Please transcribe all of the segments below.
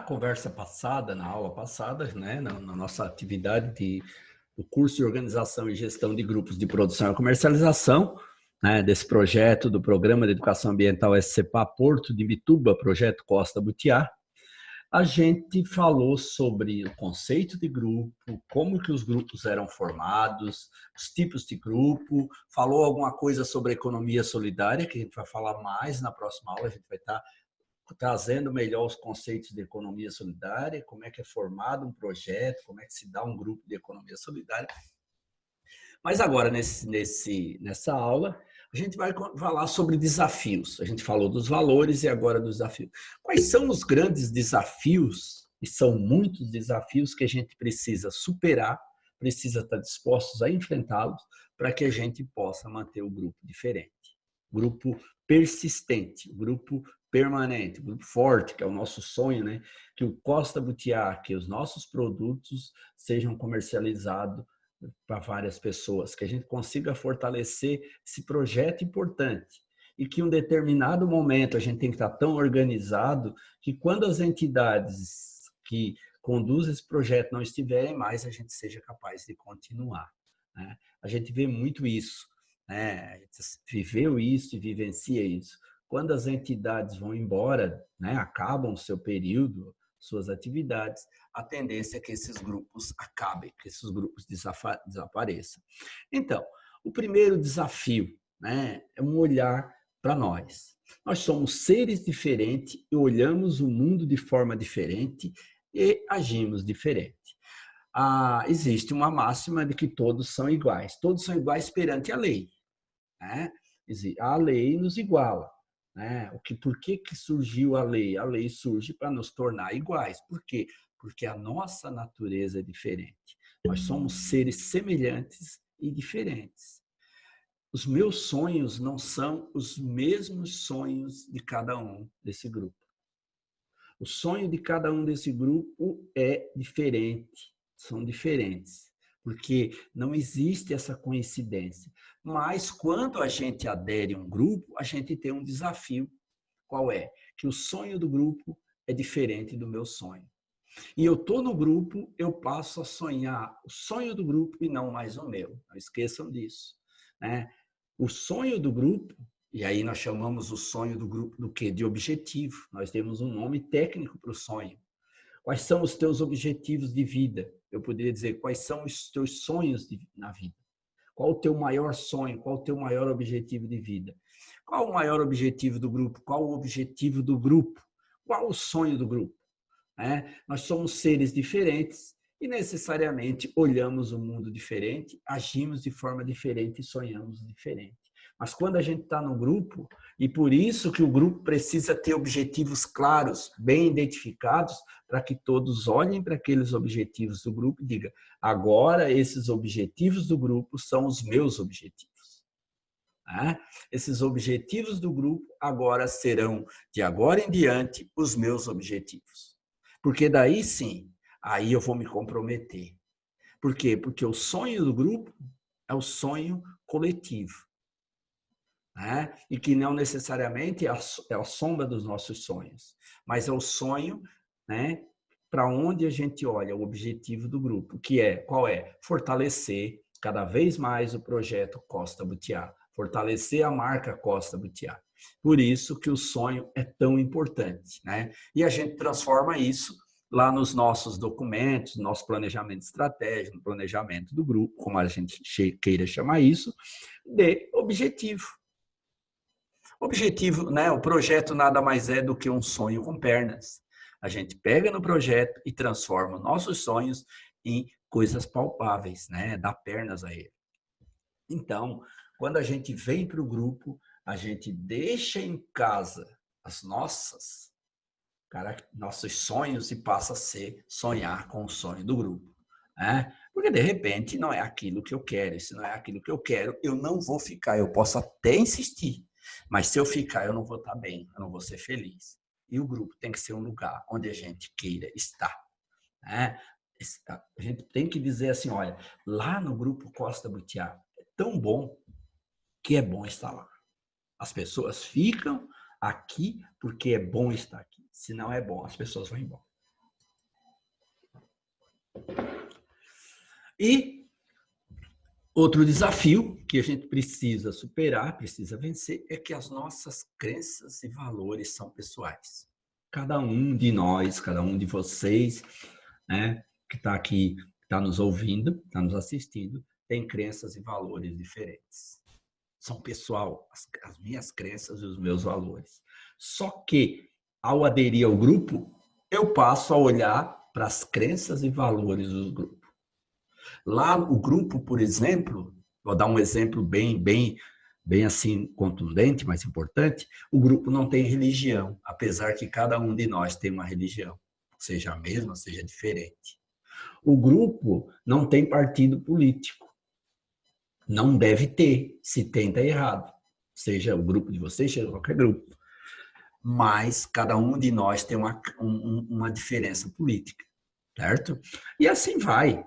conversa passada, na aula passada, né, na nossa atividade do curso de Organização e Gestão de Grupos de Produção e Comercialização, né, desse projeto do Programa de Educação Ambiental SCPA Porto de Bituba, projeto Costa Butiá, a gente falou sobre o conceito de grupo, como que os grupos eram formados, os tipos de grupo, falou alguma coisa sobre a economia solidária, que a gente vai falar mais na próxima aula, a gente vai estar trazendo melhor os conceitos de economia solidária, como é que é formado um projeto, como é que se dá um grupo de economia solidária. Mas agora, nessa aula, a gente vai falar sobre desafios. A gente falou dos valores e agora dos desafios. Quais são os grandes desafios, e são muitos desafios que a gente precisa superar, precisa estar dispostos a enfrentá-los para que a gente possa manter o grupo diferente. Grupo persistente, grupo permanente, grupo forte, que é o nosso sonho, né? Que o Costa Butiá, que os nossos produtos sejam comercializados para várias pessoas, que a gente consiga fortalecer esse projeto importante e que em um determinado momento a gente tem que estar tão organizado que quando as entidades que conduzem esse projeto não estiverem mais, a gente seja capaz de continuar, né? A gente vê muito isso, né? A gente viveu isso e vivencia isso. Quando as entidades vão embora, né, acabam o seu período, suas atividades, a tendência é que esses grupos acabem, que esses grupos desapareçam. Então, o primeiro desafio, né, é um olhar para nós. Nós somos seres diferentes e olhamos o mundo de forma diferente e agimos diferente. Existe uma máxima de que todos são iguais perante a lei, né? A lei nos iguala, né? Por que surgiu a lei? A lei surge para nos tornar iguais. Por quê? Porque a nossa natureza é diferente. Nós somos seres semelhantes e diferentes. Os meus sonhos não são os mesmos sonhos de cada um desse grupo. O sonho de cada um desse grupo é diferente, são diferentes, porque não existe essa coincidência. Mas quando a gente adere a um grupo, a gente tem um desafio. Qual é? Que o sonho do grupo é diferente do meu sonho. E eu estou no grupo, eu passo a sonhar o sonho do grupo e não mais o meu. Não esqueçam disso, né? O sonho do grupo, e aí nós chamamos o sonho do grupo do quê? De objetivo. Nós temos um nome técnico para o sonho. Quais são os teus objetivos de vida? Eu poderia dizer, quais são os teus sonhos na vida? Qual o teu maior sonho? Qual o teu maior objetivo de vida? Qual o maior objetivo do grupo? Qual o objetivo do grupo? Qual o sonho do grupo? Nós somos seres diferentes e necessariamente olhamos o mundo diferente, agimos de forma diferente e sonhamos diferente. Mas quando a gente está no grupo, e por isso que o grupo precisa ter objetivos claros, bem identificados, para que todos olhem para aqueles objetivos do grupo e digam, agora esses objetivos do grupo são os meus objetivos. Esses objetivos do grupo agora serão, de agora em diante, os meus objetivos. Porque daí sim, aí eu vou me comprometer. Por quê? Porque o sonho do grupo é o sonho coletivo, né? E que não necessariamente é a sombra dos nossos sonhos, mas é o sonho, né, para onde a gente olha, o objetivo do grupo, que é, qual é? Fortalecer cada vez mais o projeto Costa Butiá, fortalecer a marca Costa Butiá. Por isso que o sonho é tão importante, né? E a gente transforma isso lá nos nossos documentos, no nosso planejamento estratégico, no planejamento do grupo, como a gente queira chamar isso, de objetivo. Objetivo, né? O projeto nada mais é do que um sonho com pernas. A gente pega no projeto e transforma nossos sonhos em coisas palpáveis, né? Dá pernas a ele. Então, quando a gente vem para o grupo, a gente deixa em casa as nossos sonhos e passa a ser sonhar com o sonho do grupo, né? Porque de repente não é aquilo que eu quero, e se não é aquilo que eu quero, eu não vou ficar, eu posso até insistir, mas se eu ficar eu não vou estar bem, eu não vou ser feliz. E o grupo tem que ser um lugar onde a gente queira estar, né? A gente tem que dizer assim, olha, lá no grupo Costa Butiá é tão bom que é bom estar lá. As pessoas ficam aqui porque é bom estar aqui. Se não é bom, as pessoas vão embora. E outro desafio que a gente precisa superar, precisa vencer, é que as nossas crenças e valores são pessoais. Cada um de nós, cada um de vocês, né, que está aqui, está nos ouvindo, está nos assistindo, tem crenças e valores diferentes. São pessoal, as minhas crenças e os meus valores. Só que, ao aderir ao grupo, eu passo a olhar para as crenças e valores do grupo. Lá, o grupo, por exemplo, vou dar um exemplo bem assim contundente, mas importante, o grupo não tem religião, apesar que cada um de nós tem uma religião, seja a mesma, seja diferente. O grupo não tem partido político. Não deve ter. Se tem, está errado. Seja o grupo de vocês, seja qualquer grupo. Mas cada um de nós tem uma diferença política, certo? E assim vai.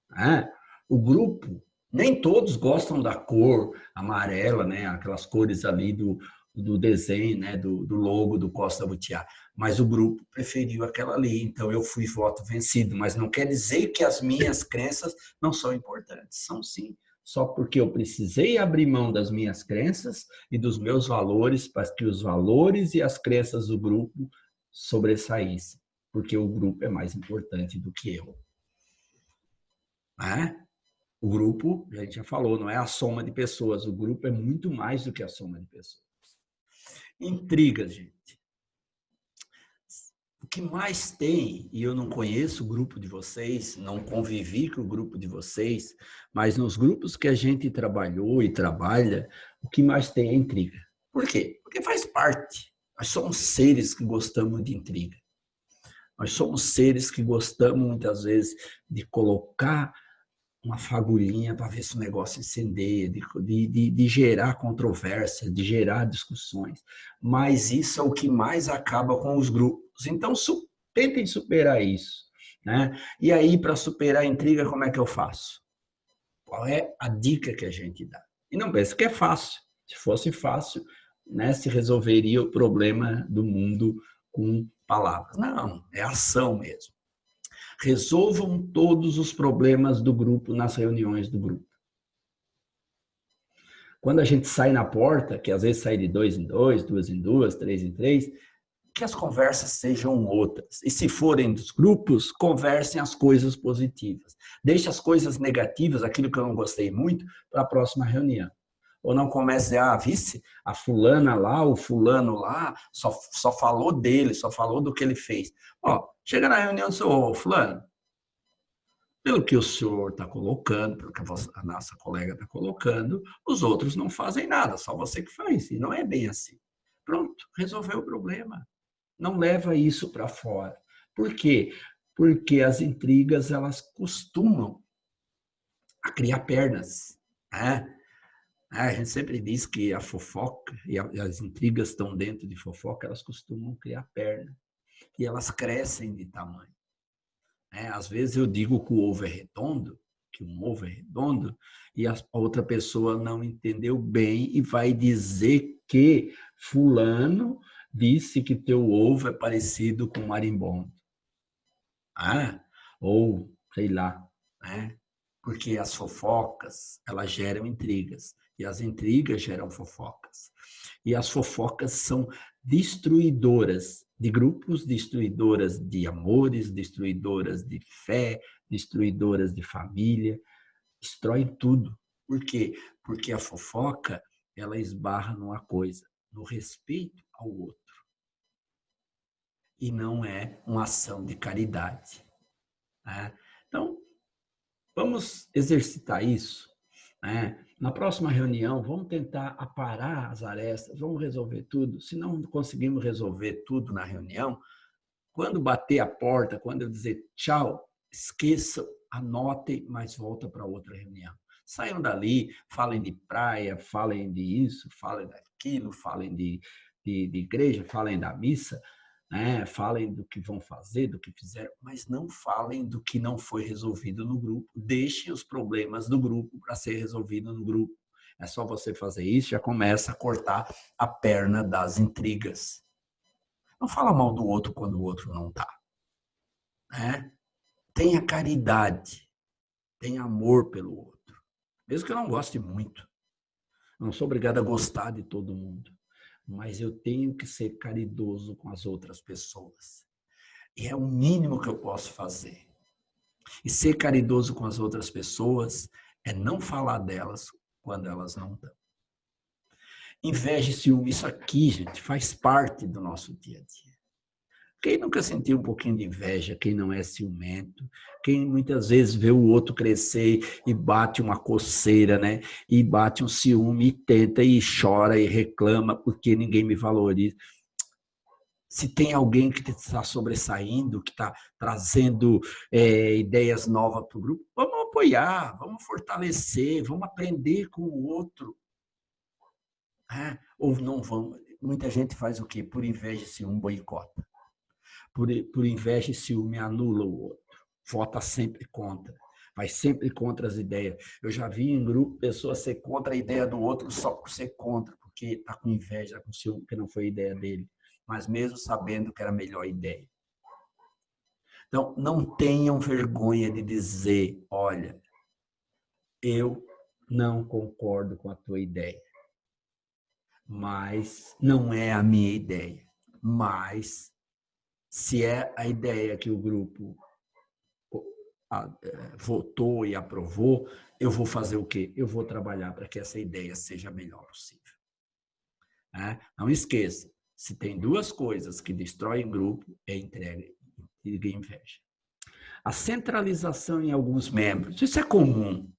Né? O grupo, nem todos gostam da cor amarela, né? Aquelas cores ali do desenho, né? do logo do Costa Butiá. Mas o grupo preferiu aquela ali, então eu fui voto vencido. Mas não quer dizer que as minhas crenças não são importantes. São sim. Só porque eu precisei abrir mão das minhas crenças e dos meus valores para que os valores e as crenças do grupo sobressaíssem. Porque o grupo é mais importante do que eu. Né? O grupo, a gente já falou, não é a soma de pessoas. O grupo é muito mais do que a soma de pessoas. Intrigas, gente. O que mais tem, e eu não conheço o grupo de vocês, não convivi com o grupo de vocês, mas nos grupos que a gente trabalhou e trabalha, o que mais tem é intriga. Por quê? Porque faz parte. Nós somos seres que gostamos de intriga. Nós somos seres que gostamos, muitas vezes, de colocar uma fagulhinha para ver se o negócio incendeia, de gerar controvérsia, de gerar discussões. Mas isso é o que mais acaba com os grupos. Então, tentem superar isso. Né? E aí, para superar a intriga, como é que eu faço? Qual é a dica que a gente dá? E não pense que é fácil. Se fosse fácil, né, se resolveria o problema do mundo com palavras. Não, é ação mesmo. Resolvam todos os problemas do grupo nas reuniões do grupo. Quando a gente sai na porta, que às vezes sai de 2 em 2, 2 em 2, 3 em 3, que as conversas sejam outras. E se forem dos grupos, conversem as coisas positivas. Deixe as coisas negativas, aquilo que eu não gostei muito, para a próxima reunião. Ou não comece vice, a fulana lá, o fulano lá, só falou dele, só falou do que ele fez. Chega na reunião e diz, fulano, pelo que o senhor está colocando, pelo que a nossa colega está colocando, os outros não fazem nada, só você que faz. E não é bem assim. Pronto, resolveu o problema. Não leva isso para fora. Por quê? Porque as intrigas, elas costumam a criar pernas. Né? A gente sempre diz que a fofoca e as intrigas estão dentro de fofoca, elas costumam criar perna. E elas crescem de tamanho. Às vezes eu digo que o ovo é redondo, que um ovo é redondo, e a outra pessoa não entendeu bem e vai dizer que fulano disse que teu ovo é parecido com marimbondo. Ou, sei lá, né? Porque as fofocas, elas geram intrigas, e as intrigas geram fofocas. E as fofocas são destruidoras de grupos, destruidoras de amores, destruidoras de fé, destruidoras de família, destroem tudo. Por quê? Porque a fofoca, ela esbarra numa coisa, no respeito ao outro. E não é uma ação de caridade. Né? Então, vamos exercitar isso. Né? Na próxima reunião, vamos tentar aparar as arestas, vamos resolver tudo. Se não conseguimos resolver tudo na reunião, quando bater a porta, quando eu dizer tchau, esqueçam, anotem, mas volta para outra reunião. Saiam dali, falem de praia, falem de isso, falem daquilo, falem de igreja, falem da missa, né? Falem do que vão fazer, do que fizeram, mas não falem do que não foi resolvido no grupo. Deixem os problemas do grupo para ser resolvido no grupo. É só você fazer isso, já começa a cortar a perna das intrigas. Não fala mal do outro quando o outro não está. Né? tenha caridade, tenha amor pelo outro. Mesmo que eu não goste muito. Não sou obrigado a gostar de todo mundo. Mas eu tenho que ser caridoso com as outras pessoas. E é o mínimo que eu posso fazer. E ser caridoso com as outras pessoas é não falar delas quando elas não estão. Inveja e ciúme, isso aqui, gente, faz parte do nosso dia a dia. Quem nunca sentiu um pouquinho de inveja, quem não é ciumento, quem muitas vezes vê o outro crescer e bate uma coceira, né? E bate um ciúme e tenta e chora e reclama porque ninguém me valoriza. Se tem alguém que está sobressaindo, que está trazendo ideias novas para o grupo, vamos apoiar, vamos fortalecer, vamos aprender com o outro. Ou não vamos. Muita gente faz o quê? Por inveja e ciúme, boicota. Por inveja e ciúme, anula o outro. Vota sempre contra. Vai sempre contra as ideias. Eu já vi em grupo pessoas ser contra a ideia do outro só por ser contra, porque está com inveja, com ciúme, que não foi a ideia dele. Mas mesmo sabendo que era a melhor ideia. Então, não tenham vergonha de dizer, olha, eu não concordo com a tua ideia, mas não é a minha ideia. Mas, se é a ideia que o grupo votou e aprovou, eu vou fazer o quê? Eu vou trabalhar para que essa ideia seja a melhor possível. Não esqueça, se tem duas coisas que destroem grupo, é entrega e inveja. A centralização em alguns membros, isso é comum.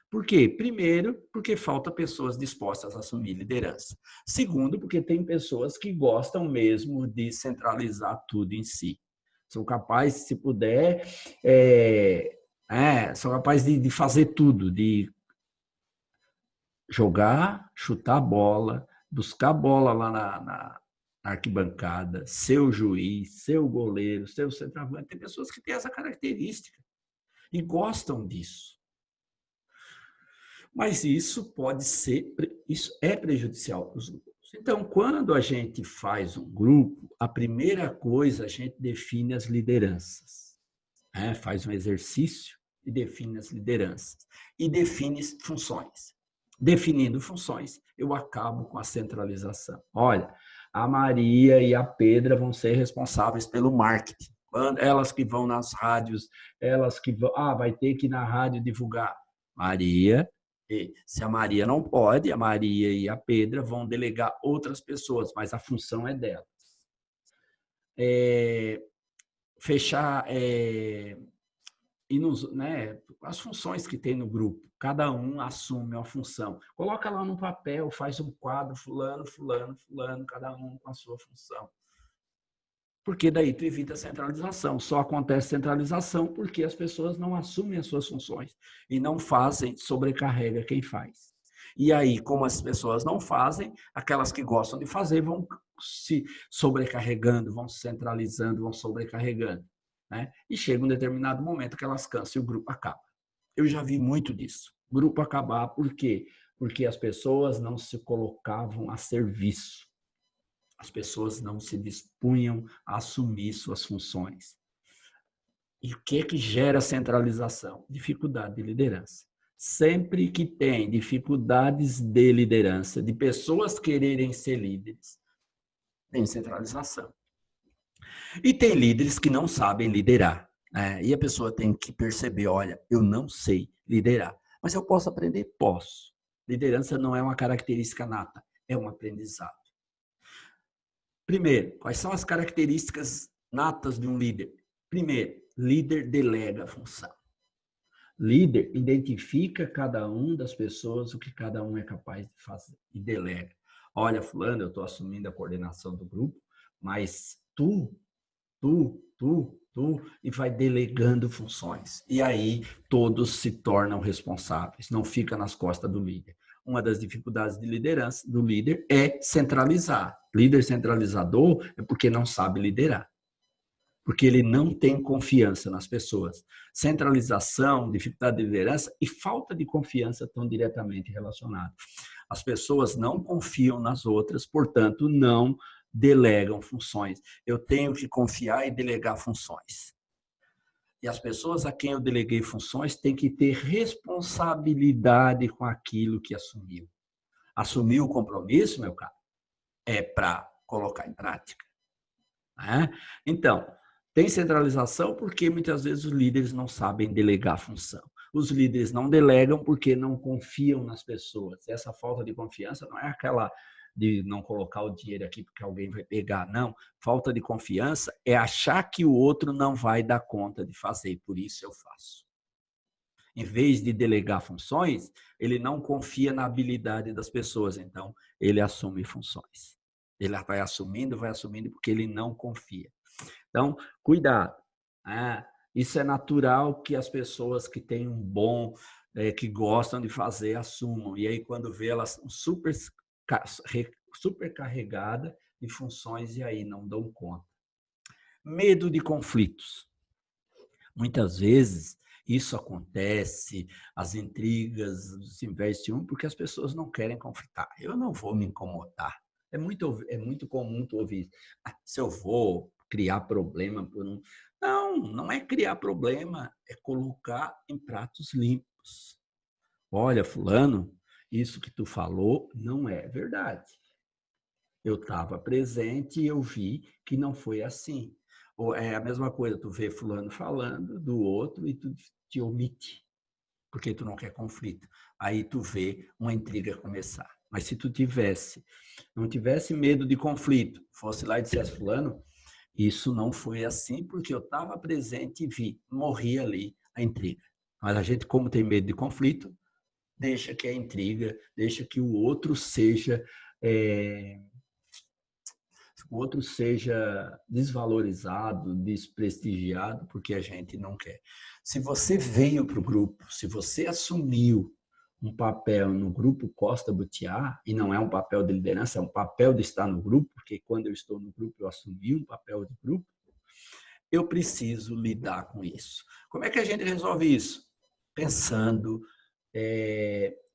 Por quê? Primeiro, porque falta pessoas dispostas a assumir liderança. Segundo, porque tem pessoas que gostam mesmo de centralizar tudo em si. São capazes, se puder, são capazes de fazer tudo, de jogar, chutar a bola, buscar a bola lá na arquibancada, ser o juiz, ser o goleiro, ser o centroavante. Tem pessoas que têm essa característica e gostam disso. Mas isso é prejudicial para os grupos. Então, quando a gente faz um grupo, a primeira coisa a gente define as lideranças. Faz um exercício e define as lideranças. E define funções. Definindo funções, eu acabo com a centralização. Olha, a Maria e a Pedra vão ser responsáveis pelo marketing. Elas que vão nas rádios, elas que vão... vai ter que ir na rádio divulgar. Maria... Se a Maria não pode, a Maria e a Pedra vão delegar outras pessoas, mas a função é delas. Fechar as funções que tem no grupo. Cada um assume uma função. Coloca lá no papel, faz um quadro, fulano, fulano, fulano, cada um com a sua função. Porque daí tu evita a centralização. Só acontece centralização porque as pessoas não assumem as suas funções e não fazem, sobrecarrega quem faz. E aí, como as pessoas não fazem, aquelas que gostam de fazer vão se sobrecarregando, vão se centralizando, vão sobrecarregando. E chega um determinado momento que elas cansam e o grupo acaba. Eu já vi muito disso. O grupo acabar, por quê? Porque as pessoas não se colocavam a serviço. As pessoas não se dispunham a assumir suas funções. E o que é que gera centralização? Dificuldade de liderança. Sempre que tem dificuldades de liderança, de pessoas quererem ser líderes, tem centralização. E tem líderes que não sabem liderar. E a pessoa tem que perceber, olha, eu não sei liderar, mas eu posso aprender? Posso. Liderança não é uma característica nata, é um aprendizado. Primeiro, quais são as características natas de um líder? Primeiro, líder delega a função. Líder identifica cada um das pessoas, o que cada um é capaz de fazer e delega. Olha, fulano, eu estou assumindo a coordenação do grupo, mas tu, e vai delegando funções. E aí todos se tornam responsáveis, não fica nas costas do líder. Uma das dificuldades de liderança do líder é centralizar. Líder centralizador é porque não sabe liderar. Porque ele não tem confiança nas pessoas. Centralização, dificuldade de liderança e falta de confiança estão diretamente relacionados. As pessoas não confiam nas outras, portanto, não delegam funções. Eu tenho que confiar e delegar funções. E as pessoas a quem eu deleguei funções têm que ter responsabilidade com aquilo que assumiu. Assumir o compromisso, meu caro, é para colocar em prática. Né? Então, tem centralização porque muitas vezes os líderes não sabem delegar função. Os líderes não delegam porque não confiam nas pessoas. Essa falta de confiança não é aquela de não colocar o dinheiro aqui porque alguém vai pegar, não. Falta de confiança é achar que o outro não vai dar conta de fazer, por isso eu faço. Em vez de delegar funções, ele não confia na habilidade das pessoas, então ele assume funções. Ele vai assumindo porque ele não confia. Então, cuidado. Isso é natural que as pessoas que têm um bom, que gostam de fazer, assumam. E aí, quando vê elas super carregadas de funções, e aí não dão conta. Medo de conflitos. Muitas vezes, isso acontece, as intrigas se investe porque as pessoas não querem conflitar. Eu não vou me incomodar. É muito comum tu ouvir, se eu vou criar problema por um... Não, não é criar problema, é colocar em pratos limpos. Olha, fulano, isso que tu falou não é verdade. Eu estava presente e eu vi que não foi assim. Ou é a mesma coisa, tu vê fulano falando do outro e tu te omite, porque tu não quer conflito. Aí tu vê uma intriga começar. Mas se tu não tivesse medo de conflito, fosse lá e dissesse, fulano, isso não foi assim porque eu estava presente e vi, morri ali a intriga. Mas a gente, como tem medo de conflito, deixa que a intriga, deixa que o outro seja desvalorizado, desprestigiado, porque a gente não quer. Se você veio para o grupo, se você assumiu um papel no grupo Costa Butiá, e não é um papel de liderança, é um papel de estar no grupo, porque quando eu estou no grupo, eu assumi um papel de grupo, eu preciso lidar com isso. Como é que a gente resolve isso? Pensando,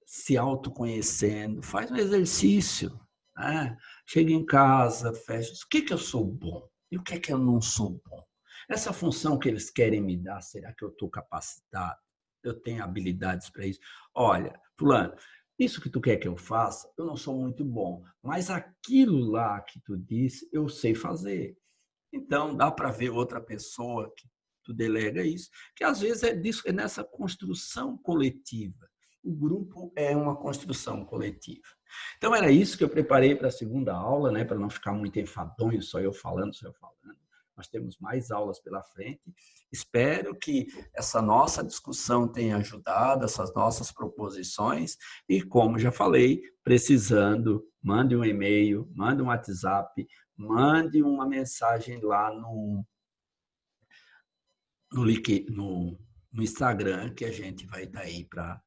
se autoconhecendo, faz um exercício. Chega em casa, fecha. O que eu sou bom? E o que eu não sou bom? Essa função que eles querem me dar, será que eu estou capacitado? Eu tenho habilidades para isso? Olha, fulano, isso que tu quer que eu faça, eu não sou muito bom, mas aquilo lá que tu disse, eu sei fazer. Então, dá para ver outra pessoa que tu delega isso, que às vezes é nessa construção coletiva. O grupo é uma construção coletiva. Então, era isso que eu preparei para a segunda aula, né, para não ficar muito enfadonho, só eu falando. Nós temos mais aulas pela frente. Espero que essa nossa discussão tenha ajudado, essas nossas proposições. E, como já falei, precisando, mande um e-mail, mande um WhatsApp, mande uma mensagem lá no Instagram, que a gente vai estar aí para...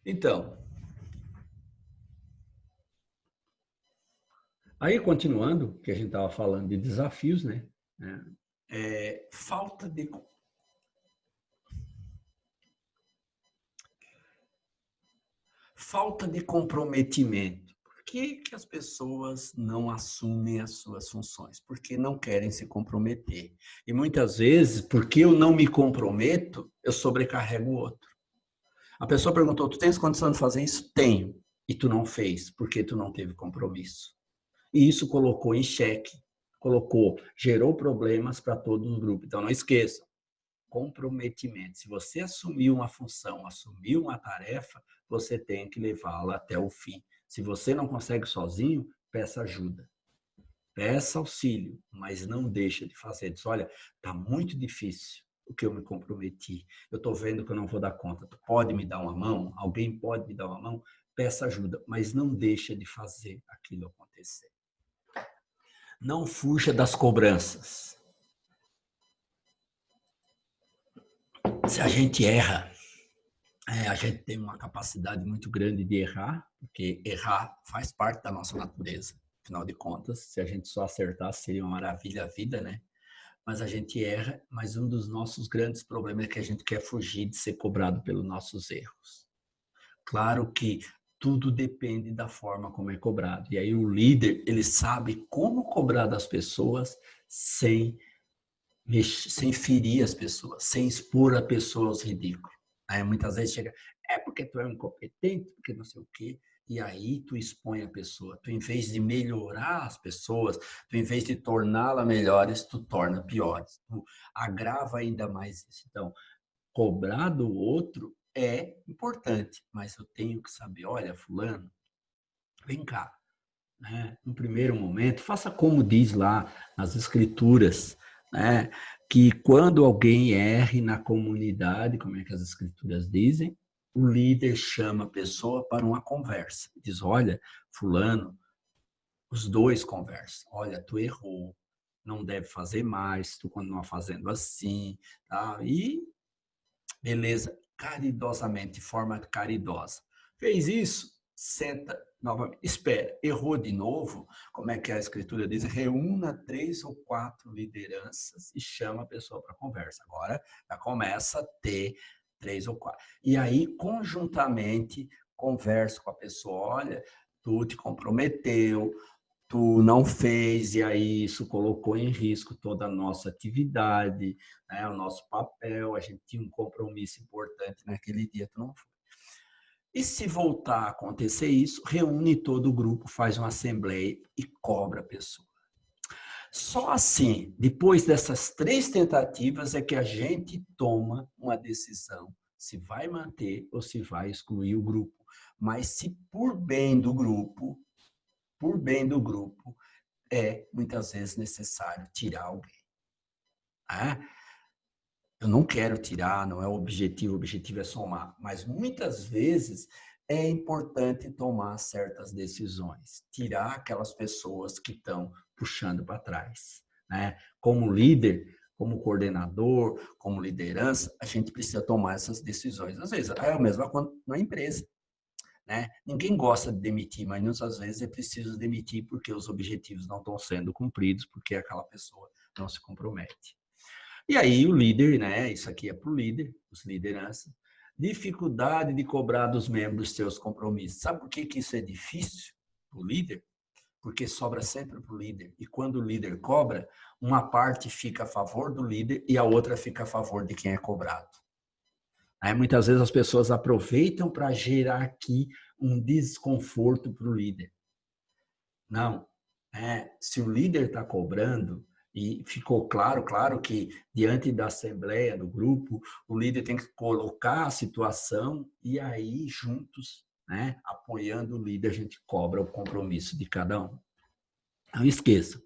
Então, aí continuando, que a gente estava falando de desafios, né? Falta de comprometimento. Por que as pessoas não assumem as suas funções? Porque não querem se comprometer. E muitas vezes, porque eu não me comprometo, eu sobrecarrego o outro. A pessoa perguntou, tu tens condição de fazer isso? Tenho. E tu não fez, porque tu não teve compromisso. E isso colocou em xeque, gerou problemas para todo o grupo. Então, não esqueçam, comprometimento. Se você assumiu uma função, assumiu uma tarefa, você tem que levá-la até o fim. Se você não consegue sozinho, peça ajuda. Peça auxílio, mas não deixa de fazer. Diz, olha, está muito difícil o que eu me comprometi. Eu estou vendo que eu não vou dar conta. Tu pode me dar uma mão? Alguém pode me dar uma mão? Peça ajuda, mas não deixa de fazer aquilo acontecer. Não fuja das cobranças. Se a gente erra, a gente tem uma capacidade muito grande de errar, porque errar faz parte da nossa natureza. Afinal de contas, se a gente só acertasse, seria uma maravilha a vida, né? mas a gente erra, mas um dos nossos grandes problemas é que a gente quer fugir de ser cobrado pelos nossos erros. Claro que tudo depende da forma como é cobrado. E aí o líder, ele sabe como cobrar das pessoas sem ferir as pessoas, sem expor a pessoa aos ridículos. Aí muitas vezes chega, é porque tu é um incompetente, porque não sei o quê, e aí tu expõe a pessoa. Tu, em vez de melhorar as pessoas, tu, em vez de torná-las melhores, tu torna piores. Tu agrava ainda mais isso. Então, cobrar do outro é importante, mas eu tenho que saber, olha, fulano, vem cá, né? No primeiro momento, faça como diz lá nas escrituras, né? Que quando alguém erre na comunidade, como é que as escrituras dizem, o líder chama a pessoa para uma conversa. Diz, olha, fulano, os dois conversam. Olha, tu errou, não deve fazer mais, tu continua fazendo assim, tá? E beleza, caridosamente, de forma caridosa. Fez isso, senta novamente, espera, errou de novo, como é que a escritura diz? Reúna 3 ou 4 lideranças e chama a pessoa para conversa. Agora já começa a ter 3 ou 4. E aí, conjuntamente, conversa com a pessoa, olha, tu te comprometeu, tu não fez, e aí isso colocou em risco toda a nossa atividade, né, o nosso papel, a gente tinha um compromisso importante naquele dia, tu não foi. E se voltar a acontecer isso, reúne todo o grupo, faz uma assembleia e cobra a pessoa. Só assim, depois dessas 3 tentativas, é que a gente toma uma decisão se vai manter ou se vai excluir o grupo. Mas se por bem do grupo, é muitas vezes necessário tirar alguém. Eu não quero tirar, não é o objetivo é somar, mas muitas vezes é importante tomar certas decisões, tirar aquelas pessoas que estão puxando para trás. Né? Como líder, como coordenador, como liderança, a gente precisa tomar essas decisões. Às vezes, é o mesmo na empresa. Né? Ninguém gosta de demitir, mas muitas vezes é preciso demitir porque os objetivos não estão sendo cumpridos, porque aquela pessoa não se compromete. E aí o líder, né? Isso aqui é para o líder, os lideranças. Dificuldade de cobrar dos membros seus compromissos. Sabe por que isso é difícil para o líder? Porque sobra sempre para o líder. E quando o líder cobra, uma parte fica a favor do líder e a outra fica a favor de quem é cobrado. Aí, muitas vezes as pessoas aproveitam para gerar aqui um desconforto para o líder. Não, se o líder está cobrando, e ficou claro que diante da assembleia, do grupo, o líder tem que colocar a situação e aí juntos, né, apoiando o líder, a gente cobra o compromisso de cada um. Não esqueçam,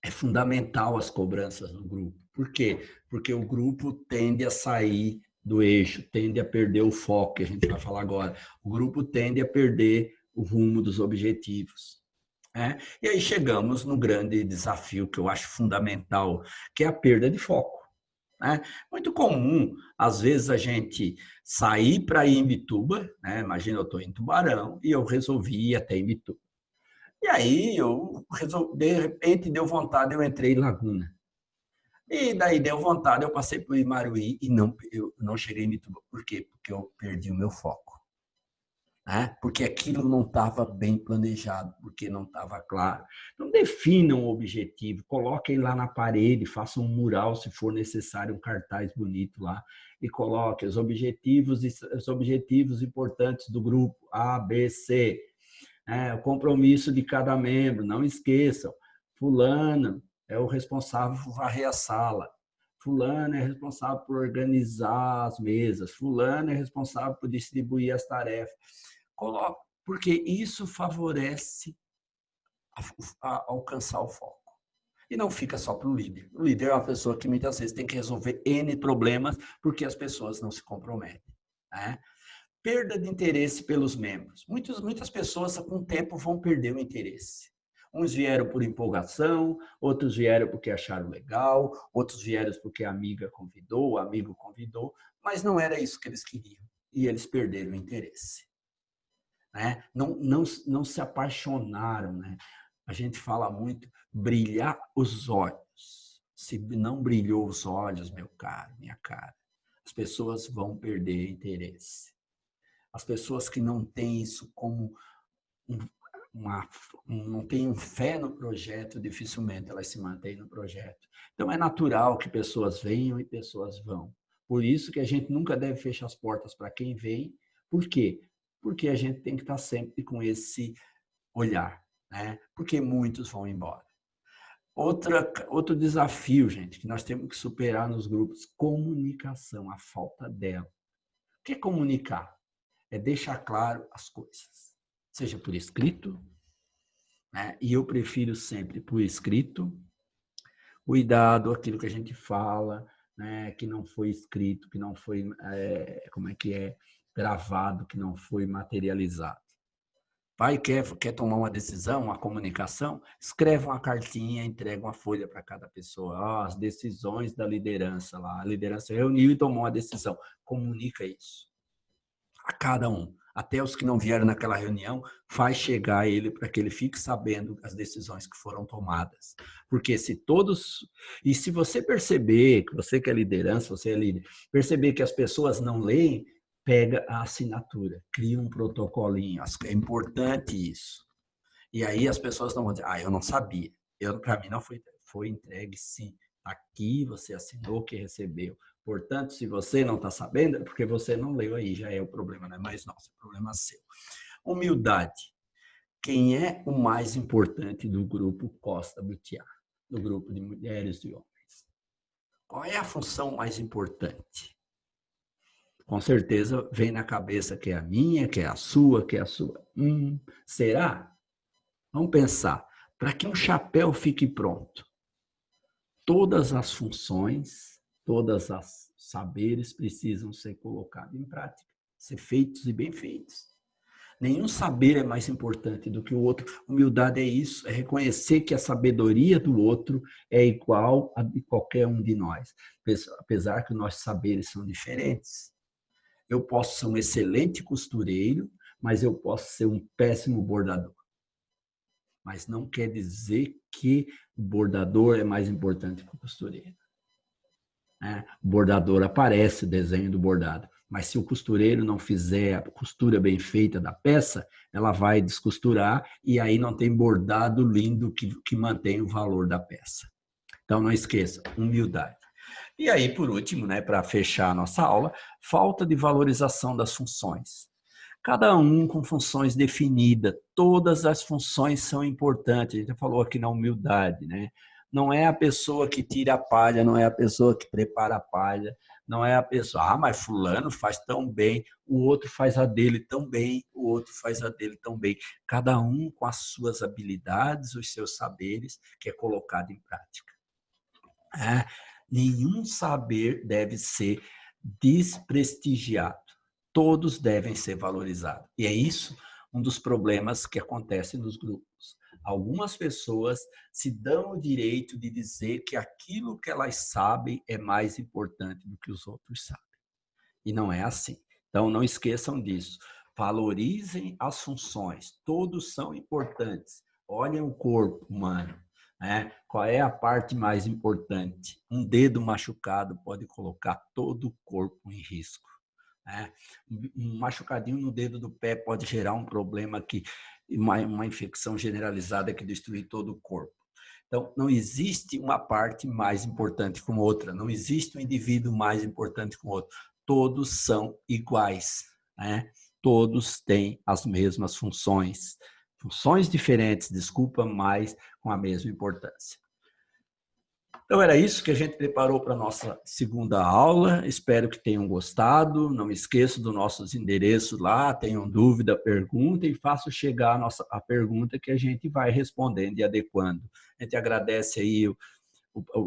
é fundamental as cobranças no grupo. Por quê? Porque o grupo tende a sair do eixo, tende a perder o foco, que a gente vai falar agora. O grupo tende a perder o rumo dos objetivos. E aí chegamos no grande desafio que eu acho fundamental, que é a perda de foco. Muito comum, às vezes, a gente sair para ir em Bituba, imagina eu estou em Tubarão e eu resolvi ir até Imbituba. E aí, de repente, deu vontade, eu entrei em Laguna. E daí deu vontade, eu passei por Imaruí e eu não cheguei em Bituba. Por quê? Porque eu perdi o meu foco. Porque aquilo não estava bem planejado, porque não estava claro. Então, definam o objetivo, coloquem lá na parede, façam um mural, se for necessário, um cartaz bonito lá, e coloquem os objetivos importantes do grupo A, B, C. O compromisso de cada membro, não esqueçam. Fulano é o responsável por varrer a sala. Fulano é responsável por organizar as mesas. Fulano é responsável por distribuir as tarefas. Coloca, porque isso favorece a alcançar o foco. E não fica só para o líder. O líder é uma pessoa que muitas vezes tem que resolver N problemas porque as pessoas não se comprometem. Perda de interesse pelos membros. Muitas pessoas, com o tempo, vão perder o interesse. Uns vieram por empolgação, outros vieram porque acharam legal, outros vieram porque a amiga convidou, o amigo convidou, mas não era isso que eles queriam. E eles perderam o interesse. Não se apaixonaram. A gente fala muito brilhar os olhos. Se não brilhou os olhos, meu caro, minha cara, as pessoas vão perder interesse. As pessoas que não têm isso como uma, não têm fé no projeto, dificilmente elas se mantêm no projeto. Então é natural que pessoas venham e pessoas vão. Por isso que a gente nunca deve fechar as portas para quem vem. Por quê? Porque a gente tem que estar sempre com esse olhar, né? Porque muitos vão embora. Outro desafio, gente, que nós temos que superar nos grupos, comunicação, a falta dela. O que é comunicar? É deixar claro as coisas, seja por escrito, né? E eu prefiro sempre por escrito, cuidado aquilo que a gente fala, né? Que não foi escrito, que não foi, gravado, que não foi materializado. Pai quer tomar uma decisão, uma comunicação, escreve uma cartinha, entrega uma folha para cada pessoa. As decisões da liderança lá. A liderança reuniu e tomou uma decisão. Comunica isso a cada um. Até os que não vieram naquela reunião, faz chegar a ele para que ele fique sabendo as decisões que foram tomadas. Porque se todos... E se você perceber, que você que é liderança, você é líder, perceber que as pessoas não leem, pega a assinatura, cria um protocolinho. É importante isso. E aí as pessoas não vão dizer, eu não sabia. Para mim não foi entregue, sim. Aqui você assinou que recebeu. Portanto, se você não está sabendo, é porque você não leu aí, já é o problema, não é mais nosso, é o problema seu. Humildade. Quem é o mais importante do grupo Costa Butiá? Do grupo de mulheres e homens? Qual é a função mais importante? Com certeza vem na cabeça que é a minha, que é a sua, que é a sua. Será? Vamos pensar. Para que um chapéu fique pronto, todas as funções, todas as saberes precisam ser colocados em prática, ser feitos e bem feitos. Nenhum saber é mais importante do que o outro. Humildade é isso, é reconhecer que a sabedoria do outro é igual a de qualquer um de nós, apesar que nossos saberes são diferentes. Eu posso ser um excelente costureiro, mas eu posso ser um péssimo bordador. Mas não quer dizer que o bordador é mais importante que o costureiro. O bordador aparece, o desenho do bordado. Mas se o costureiro não fizer a costura bem feita da peça, ela vai descosturar e aí não tem bordado lindo que mantém o valor da peça. Então, não esqueça, humildade. E aí, por último, para fechar a nossa aula, falta de valorização das funções. Cada um com funções definidas, todas as funções são importantes. A gente já falou aqui na humildade, né? Não é a pessoa que tira a palha, não é a pessoa que prepara a palha, não é a pessoa, mas fulano faz tão bem, o outro faz a dele tão bem, o outro faz a dele tão bem. Cada um com as suas habilidades, os seus saberes, que é colocado em prática. Nenhum saber deve ser desprestigiado. Todos devem ser valorizados. E é isso um dos problemas que acontece nos grupos. Algumas pessoas se dão o direito de dizer que aquilo que elas sabem é mais importante do que os outros sabem. E não é assim. Então, não esqueçam disso. Valorizem as funções. Todos são importantes. Olhem o corpo humano. Qual é a parte mais importante? Um dedo machucado pode colocar todo o corpo em risco. Um machucadinho no dedo do pé pode gerar um problema uma infecção generalizada que destrói todo o corpo. Então, não existe uma parte mais importante que outra, não existe um indivíduo mais importante que o outro. Todos são iguais, Todos têm as mesmas funções. Funções diferentes, desculpa, mas com a mesma importância. Então, era isso que a gente preparou para a nossa segunda aula. Espero que tenham gostado. Não esqueçam dos nossos endereços lá. Tenham dúvida, perguntem e façam chegar a pergunta que a gente vai respondendo e adequando. A gente agradece aí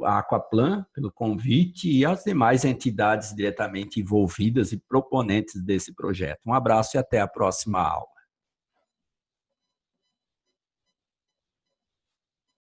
a Aquaplan pelo convite e as demais entidades diretamente envolvidas e proponentes desse projeto. Um abraço e até a próxima aula.